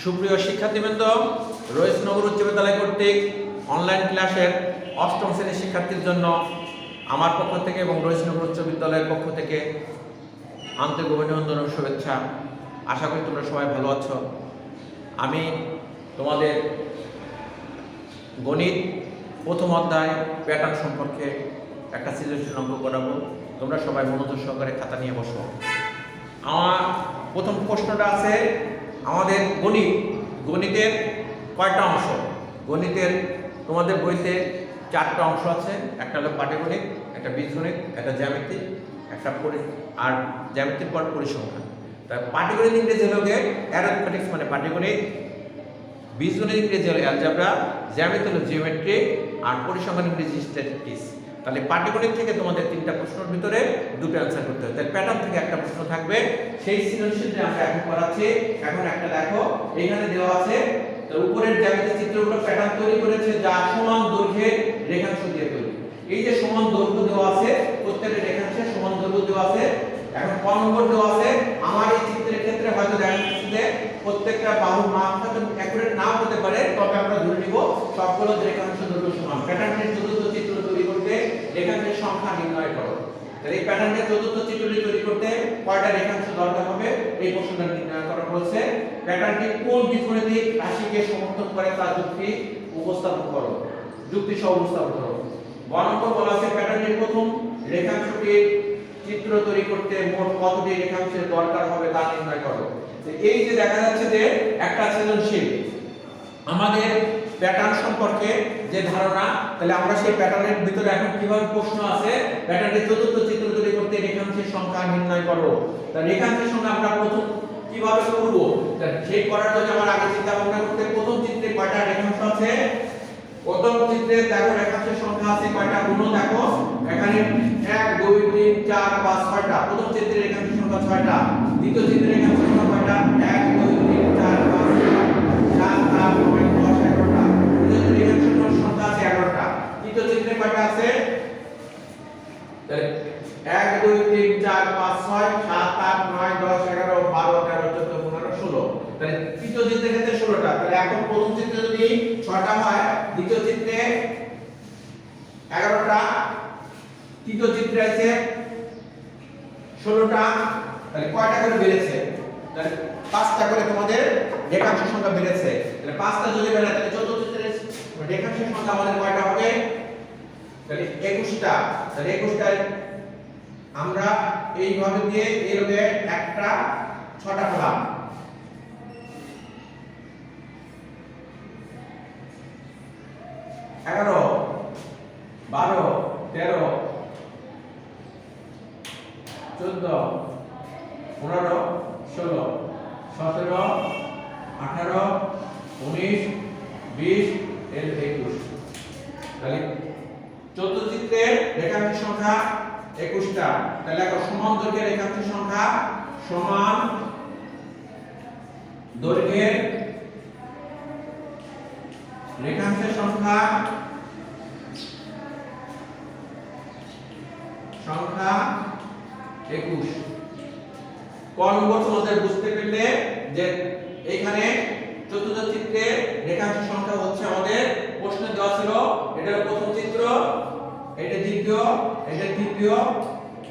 সুপ্রিয় শিক্ষার্থীবৃন্দ, রয়েসনগর উচ্চ বিদ্যালয় কর্তৃক অনলাইন ক্লাসের অষ্টম শ্রেণীর শিক্ষার্থীর জন্য আমার পক্ষ থেকে এবং রয়েসনগর উচ্চ বিদ্যালয়ের পক্ষ থেকে আন্তরিক অভিনন্দন ও শুভেচ্ছা। আশা করি তোমরা সবাই ভালো আছো। আমি তোমাদের গণিত প্রথম অধ্যায় প্যাটার্ন সম্পর্কে একটা সৃজনশীল অঙ্ক করাবো। তোমরা সবাই মনোযোগ সহকারে খাতা নিয়ে বসো। আমার প্রথম প্রশ্নটা আছে, আমাদের গণিতের কয়টা অংশ? গণিতের তোমাদের বইতে 4টা অংশ আছে। একটা হলো পাটিগণিত, একটা বীজগণিত, একটা জ্যামিতি, একটা আর জ্যামিতির পর পরিসংখ্যান। তাই পাটিগণিত ইংরেজি হলো অ্যারিথমেটিক্স মানে পাটিগণিত, বীজগণিত ইংরেজি হলো অ্যালজেব্রা, জ্যামিতি হলো জিওমেট্রি, আর পরিসংখ্যান ইংরেজি স্ট্যাটিস্টিক্স। তাহলে পাটিগণিত থেকে তোমাদের 3টা প্রশ্নের ভিতরে 2টো অ্যান্সার করতে হবে। তাহলে প্যাটার্ন থেকে একটা প্রশ্ন থাকবে, সেই সৃজনশীলটা আমরা এখন করাচ্ছি। এখন একটা দেখো, এখানে দেওয়া আছে, তো উপরের জ্যামিতিক চিত্রগুলো প্যাটার্ন তৈরি করেছে যা সমান দৈর্ঘ্যের রেখাংশ দিয়ে তৈরি। এই যে সমান দৈর্ঘ্য দেওয়া আছে, প্রত্যেকটা রেখাংশে সমান দৈর্ঘ্য দেওয়া আছে। এখন ক নম্বর দেওয়া আছে, আমার এই চিত্রের ক্ষেত্রে হয়তো দেখা যাচ্ছে যে প্রত্যেকটা বাহুর মাপ হয়তো অ্যাকুরেট নাও হতে পারে, তবে আমরা ধরে নিব সবগুলো রেখাংশ দৈর্ঘ্য সমান। প্যাটার্নের চতুর্থ চিত্র তৈরি করতে রেখাংশের সংখ্যা নির্ণয় করো। তাহলে এই প্যাটার্নের চতুর্থ চিত্রটি তৈরি করতে কয়টা রেখাংশ দরকার হবে এই প্রশ্নটা নির্ণয় করা হয়েছে। প্যাটার্নটি কোন বীজগণিতিক রাশিকে সমর্থন করে তা যুক্তি উপস্থাপন করো, যুক্তি সহ উপস্থাপন করো। বর্ণনা বলা আছে, প্যাটার্নের প্রথম রেখাংশটির চিত্র তৈরি করতে মোট কতটি রেখাংশের দরকার হবে তা নির্ণয় করো। এই যে দেখা যাচ্ছে যে একটা সৃজনশীল আমাদের প্যাটার্ন সম্পর্কে যে ধারণা, তাহলে আমরা সেই প্যাটার্নের ভিতরে এখন কিভাবে প্রশ্ন আছে, প্যাটার্নের চতুর্থ চিত্র তৈরি করতে রেখাংশের সংখ্যা নির্ণয় করো। তাহলে রেখাংশের সংখ্যা আমরা প্রথম কিভাবে করব, সেই করার জন্য আমার আগে চিন্তা ভাবনা করতে, প্রথম চিত্রে কয়টা রেখাংশ আছে? প্রথম চিত্রে দেখো রেখাংশের সংখ্যা আছে কয়টা, গুণ দেখো এখানে 1 2 3 4 5 6টা। প্রথম চিত্রে রেখাংশের সংখ্যা 6টা। দ্বিতীয় চিত্রে রেখাংশের সংখ্যা কয়টা? 1 2 3 4 5 6 7 8 9 10 11টা। তৃতীয় চিত্রে রেখাংশের সংখ্যা আছে 11টা। তৃতীয় চিত্রে কয়টা আছে? তাহলে 1 2 3 4 5 6 7 8 9 10 11 12 13 14 15 16। তাহলে তৃতীয় চিত্রের ক্ষেত্রে 16টা। তাহলে এখন প্রথম চিত্রে যদি 6টা হয়, দ্বিতীয় চিত্রে 11টা, তৃতীয় চিত্রে আছে 16টা। তাহলে কয়টা করে বেড়েছে? তাহলে 5টা করে তোমাদের রেখাংশের সংখ্যা বেড়েছে। তাহলে 5টা যদি বেড়ে, তাহলে চতুর্থ চিত্রের রেখাংশের সংখ্যা আমাদের কয়টা হবে? তাহলে 21টা। তাহলে 21টায় আমরা এইভাবে দিয়ে এরবে একটা 6টা পেলাম। 11 12 13 14 15 16 17 18 19 20 21। তাহলে চতুর্থ চিত্রে রেখাংশের সংখ্যা 21টা। তাহলে এখন সমান দৈর্ঘ্যের রেখাংশের সংখ্যা সমান দৈর্ঘ্যের রেখাংশের সংখ্যা 21। কোন নম্বর তোমাদের বুঝতে পারলে যে এখানে চতুর্থ চিত্রে রেখাংশের সংখ্যা হচ্ছে আমাদের প্রশ্নে দেওয়া ছিল, এটা হলো প্রথম চিত্র, এটা দ্বিতীয়, এটা তৃতীয়,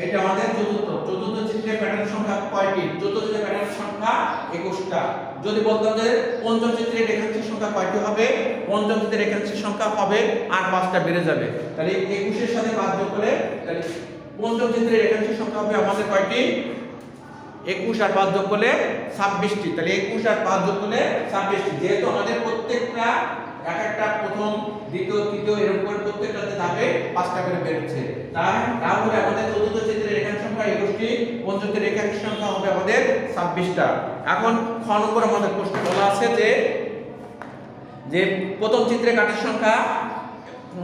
এটা আমাদের চতুর্থ। চতুর্থ চিত্রে প্যাটার্ন সংখ্যা কয়টি? চতুর্থ চিত্রে প্যাটার্ন সংখ্যা 21টা। যদি বলতাম যে পঞ্চম চিত্রে রেখাংশের সংখ্যা কয়টি হবে, পঞ্চম চিত্রে রেখাংশের সংখ্যা হবে আর 5টা বেড়ে যাবে। তাহলে 21 এর সাথে 5 যোগ করে, তাহলে পঞ্চম চিত্রে রেখাংশের সংখ্যা হবে আমাদের কয়টি? 21 আর 5 যোগ করলে 26টি। তাহলে 21 আর 5 যোগ করলে 26টি। যেহেতু আমাদের প্রত্যেকটা এক একটা প্রথম দ্বিতীয় তৃতীয় এরকম করে প্রত্যেকটাতে ধাপে 5টা করে বেরোচ্ছে। তাহলে আমাদের চতুর্থ চিত্রের রেখাংশ সংখ্যা 21টি, পঞ্চম চিত্রের রেখাংশ সংখ্যা হবে আমাদের 26টা। এখন খ নম্বর আমাদের প্রশ্ন বলা আছে যে প্রথম চিত্রে কাঠের সংখ্যা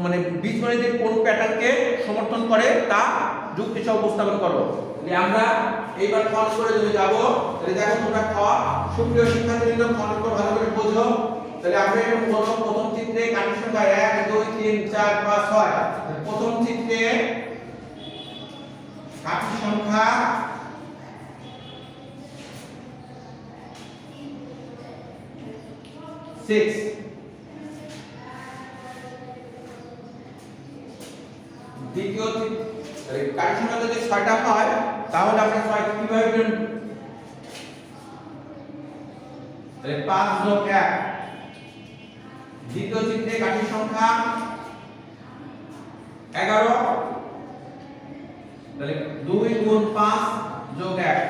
মানে বীজগণিতের কোন প্যাটার্নকে সমর্থন করে তা যুক্তি সহ উপস্থাপন করো। আমরা এইবার খ নম্বরে যদি যাব, তাহলে দেখো তোমরা সুপ্রিয় শিক্ষার্থীবৃন্দ খ নম্বর ভালো করে বোঝো। তাহলে আমরা এরকম বলবো, প্রথম চিত্রে কাঠের সংখ্যা 1 2 3 4 5 6। প্রথম চিত্রে কাঠের সংখ্যা 6 দ্বিতীয় কাঠি সংখ্যা যদি 6টা হয় তাহলে আমরা 6 কিভাবে বের তাহলে 5 যোগ 1 দ্বিতীয় চিত্রে কাঠি সংখ্যা 11 তাহলে 2 গুণ 5 যোগ 1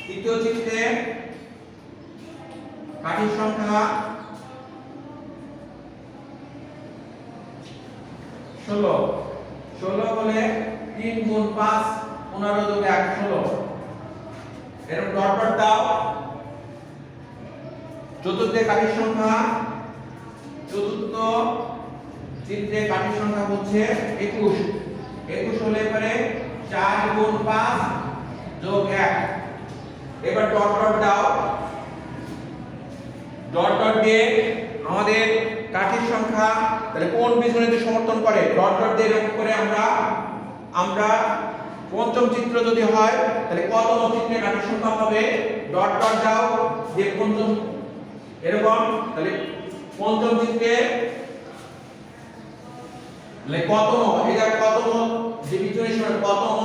তৃতীয় চিত্রে কাঠি সংখ্যা 16 বলে 3 গুণ 5 15 যোগ 1 16 এরকম ডট ডট দাও চতুর্থ কাঠির সংখ্যা চতুর্থ চিত্রে কাঠির সংখ্যা হচ্ছে 21 21 হলে পরে 4 গুণ 5 যোগ 1 এবার ডট ডট দাও ডট ডট দিয়ে আমাদের কাঠির সংখ্যা তাহলে কোন বীজগণিত সমর্থন করে ডট ডট দিয়ে এরকম করে আমরা পঞ্চম চিত্র যদি হয় তাহলে কতম চিত্রে কাঠির সংখ্যা হবে ডট ডট দাও যে পঞ্চম এরকম তাহলে পঞ্চম চিত্রে তাহলে কতম এটা কতম যে বীজগণিত সময় কতম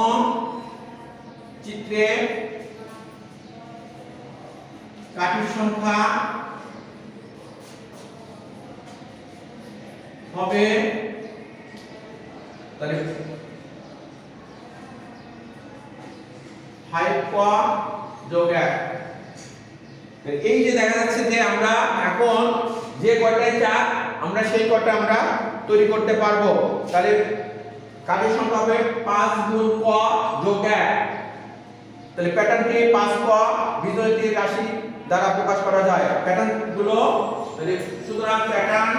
চিত্রে কাঠির সংখ্যা হবে তাহলে 5 ক যোগ 1 এই যে দেখা যাচ্ছে যে আমরা এখন যে কয়টায় 4 আমরা সেই কয়টা আমরা তৈরি করতে পারবো তাহলে কাঠির সংখ্যা হবে 5 গুণ ক যোগ 1 তাহলে প্যাটার্নটি 5 ক বীজগণিত রাশি দ্বারা প্রকাশ করা যায় প্যাটার্ন গুলো তাহলে সুতরাং প্যাটার্ন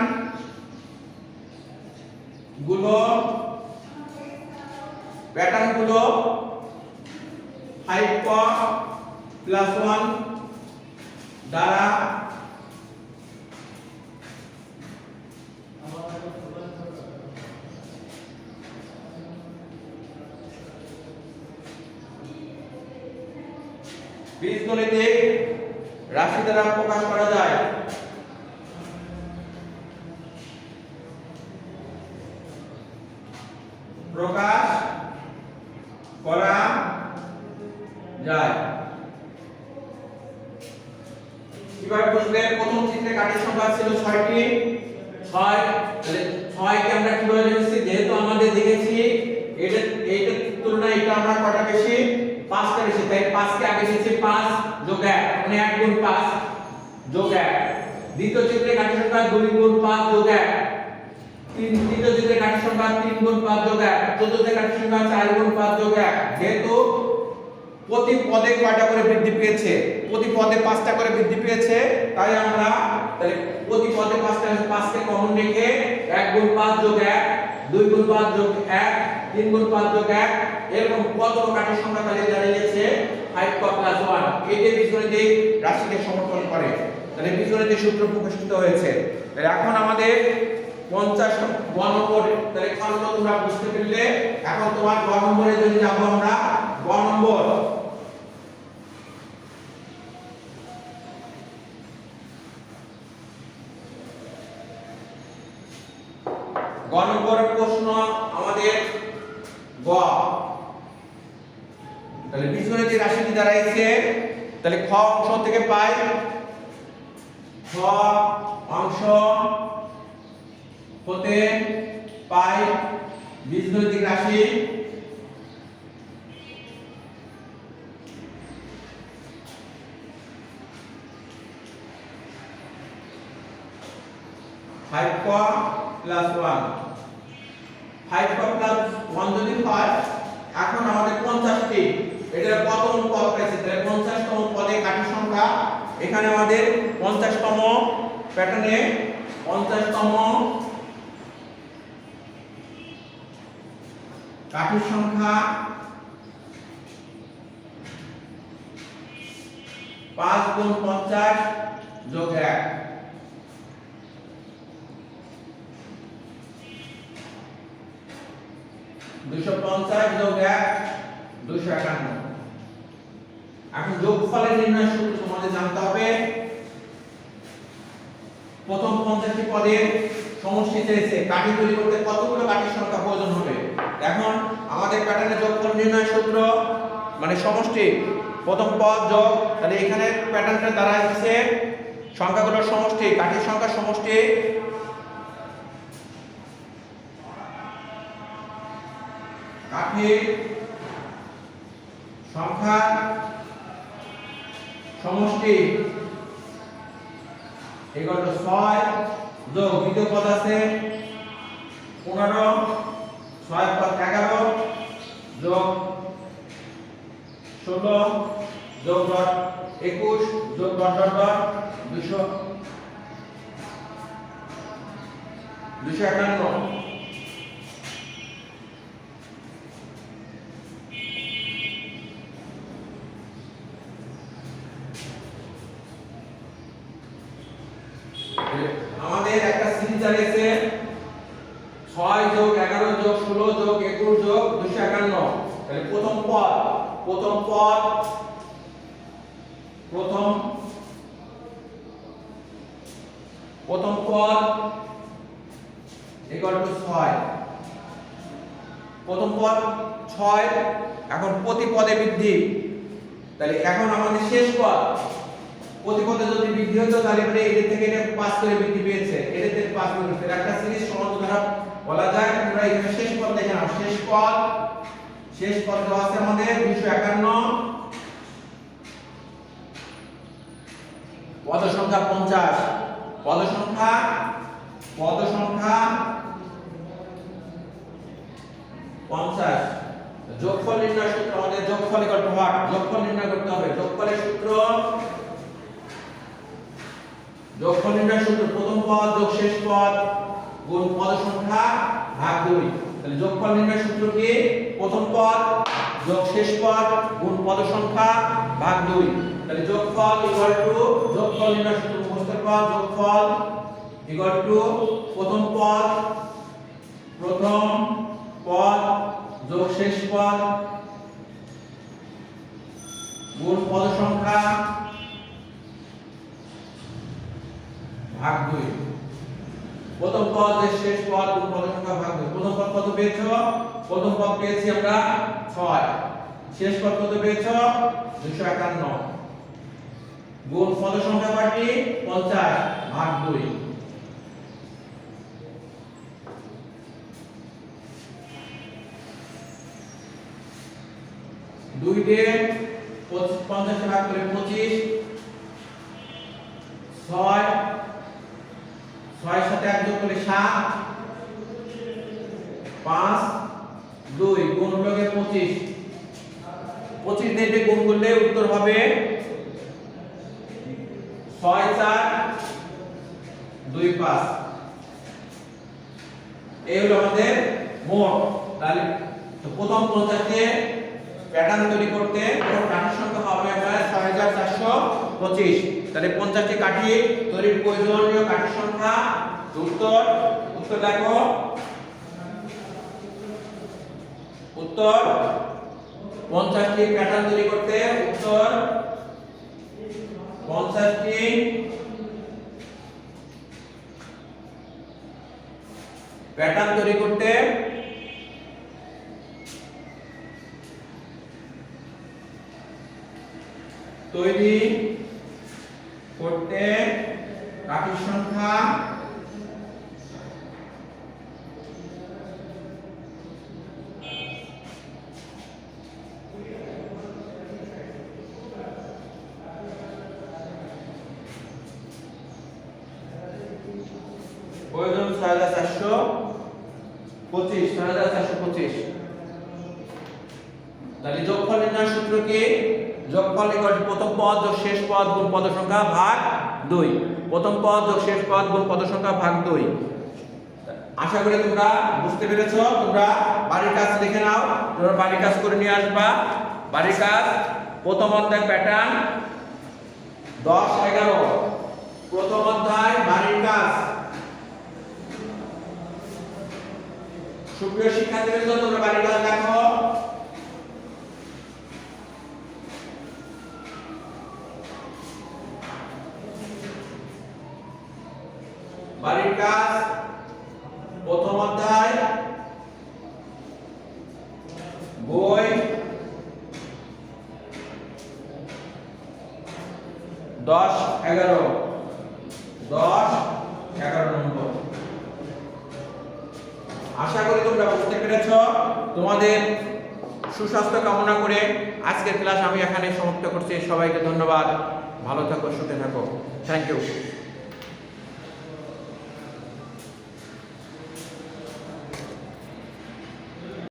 গুলো 5 ক প্লাস 1 দ্বারা বীজগণিতে রাশি দ্বারা প্রকাশ করা যায় প্রকাশ করা যায় কিভাবে বুঝলে প্রথম চিত্রে কাঠির সংখ্যা ছিল 6টি 6 তাহলে 6 কে আমরা কিভাবে লিখছি যেহেতু আমাদের দেখেছি এইটার তুলনায় এটা আমরা কয়টা বেশি 5টা বেশি তাই 5 কে আগে লিখেছি 5 যোগ 1 মানে 1 গুণ 5 যোগ 1 দ্বিতীয় চিত্রে কাঠির সংখ্যা 2 গুণ 5 যোগ 1 তৃতীয় চিত্রে কাঠির সংখ্যা 3 গুণ 5 যোগ 1 চতুর্থ কাঠির সংখ্যা 4 গুণ 5 যোগ 1 যেহেতু প্রতি পদে কয়টা করে বৃদ্ধি পেয়েছে প্রতি পদে 5টা করে বৃদ্ধি পেয়েছে তাই আমরা তাহলে প্রতি পদে 5টা 5 কে কমন রেখে 1 গুণ 5 যোগ 1 2 গুণ 5 যোগ 1 3 গুণ 5 যোগ 1 এরকম কত কাঠির সংখ্যা তাহলে দাঁড়িয়েছে 5 ক প্লাস 1 এই যে বীজগণিত রাশিকে সমর্থন করে তাহলে বীজগণিতের সূত্র প্রকাশিত হয়েছে তাহলে এখন আমাদের 50 গ নম্বর তাহলে খন্ড তোমরা বুঝতে পারলে এখন তোমার গ নম্বরের জন্য যাব আমরা গ নম্বর গ নম্বরের প্রশ্ন আমাদের গ তাহলে বীজগণিত রাশিটি দাঁড়াইছে তাহলে খ অংশ থেকে পাই খ অংশ হতে পাই বীজগণিত রাশি 5 ক প্লাস 1 5 ক প্লাস 1 যদি হয় এখন আমাদের 50টি এটার কতম পদ পাইছে তাহলে 50তম পদে কাঠির সংখ্যা এখানে আমাদের 50তম প্যাটার্নে 50তম কাঠির সংখ্যা 5 গুণ 50 যোগ 1 250 যোগ 1 251 এখন যোগফলের নির্ণয় সূত্র তোমাদের জানতে হবে 50টি পদের সমষ্টি চেয়েছে। কাঠি তৈরি করতে কতগুলো কাঠির সংখ্যা প্রয়োজন হবে? এখন আমাদের প্যাটার্নে যোগফল নির্ণয় সূত্র মানে সমষ্টি প্রথম পদ যোগ, তাহলে এখানে প্যাটার্নটা দ্বারা হচ্ছে সংখ্যাগুলোর সমষ্টি, কাঠির সংখ্যার সমষ্টি কাঠির সংখ্যা সমষ্টি equal to 6 যোগ দ্বিতীয় পদ আছে 15, 6 পদ 11 যোগ 16 যোগ 21 যোগ 251। আমাদের একটা সিরিজ চালিয়েছে 6 যোগ 11 যোগ 16 যোগ 21 যোগ 251। তাহলে প্রথম পদ ইকুয়াল টু 6, প্রথম পদ 6। এখন প্রতি পদে বৃদ্ধি, তাহলে এখন আমাদের শেষ পদ প্রতি পদে যদি বৃদ্ধি হতো তাহলে মানে এর থেকে এটা 5 করে বৃদ্ধি পেয়েছে, এর থেকে 5 করে বৃদ্ধি, একটা সিরিজ সমান্তরাল বলা যায়। আমরা এখানে শেষ পদ দেখে নাও, শেষ পদ দেওয়া আছে আমাদের 251, পদ সংখ্যা 50, পদ সংখ্যা 50। যোগফল নির্ণয় সূত্র আমাদের যোগফল ইকুয়াল টু হোয়াট? যোগফল নির্ণয় করতে হবে। যোগফলের সূত্র প্রথম পদ যোগ শেষ পদ গুণ পদ সংখ্যা ভাগ 2। তাহলে যোগফল নির্ণয় সূত্র কি? প্রথম পদ যোগ শেষ পদ গুণ পদ সংখ্যা ভাগ 2। তাহলে যোগফল ইকুয়াল টু যোগফল নির্ণয় সূত্র মুখস্থ করো। যোগফল ইকুয়াল টু প্রথম পদ যোগ শেষ পদ গুণ পদ সংখ্যা ভাগ 2। প্রথম পদ যোগ শেষ পদ গুণ পদ সংখ্যা ভাগ 2। প্রথম পদ কত পেয়েছো? প্রথম পদ পেয়েছি আমরা 6, শেষ পদ কত পেয়েছো? 251 গুণ পদ সংখ্যা কয়টি? 50 ভাগ 2। 2 দিয়ে 50 ভাগ করে 25, 6 সাথে 1 যোগ করলে 7, 5 2 গুণ লগে 25 দিয়ে গুণ করলে উত্তর হবে 6 4 2 5। এই হলো আমাদের মোট। তাহলে তো প্রথম 50 কে প্যাটার্ন তৈরি করতে মোট কাঠির সংখ্যা হবে 6425। তাহলে 50টি কাঠি তৈরির প্রয়োজনীয় কাঠির সংখ্যা উত্তর দেখো, উত্তর 50টি প্যাটার্ন তৈরি করতে উত্তর 50টি প্যাটার্ন তৈরি করতে কাঠির সংখ্যা প্রয়োজন 6425। তাহলে যোগফল নির্ণয় সূত্র কি? যোগফল ইকুয়াল টু প্রথম পদ যোগ শেষ পদ গুণ পদ সংখ্যা ভাগ 2। প্রথম পদ যোগ শেষ পদ গুণ পদ সংখ্যা ভাগ 2। আশা করি তোমরা বুঝতে পেরেছো। তোমরা বাড়ির কাজ লিখে নাও, তোমরা বাড়ির কাজ করে নিয়ে আসবা। বাড়ির কাজ প্রথম অধ্যায় প্যাটার্ন 10-11, প্রথম অধ্যায় বাড়ির কাজ। সুপ্রিয় শিক্ষার্থীবৃন্দ, তোমরা বাড়ির কাজ দেখো। বাড়ির কাজ প্রথম অধ্যায় বই 10-11 নম্বর। আশা করি তোমরা বুঝতে পেরেছ। তোমাদের সুস্বাস্থ্য কামনা করে আজকের ক্লাস আমি এখানে সমাপ্ত করছি। সবাইকে ধন্যবাদ। ভালো থাকো, সুখে থাকো। Thank you.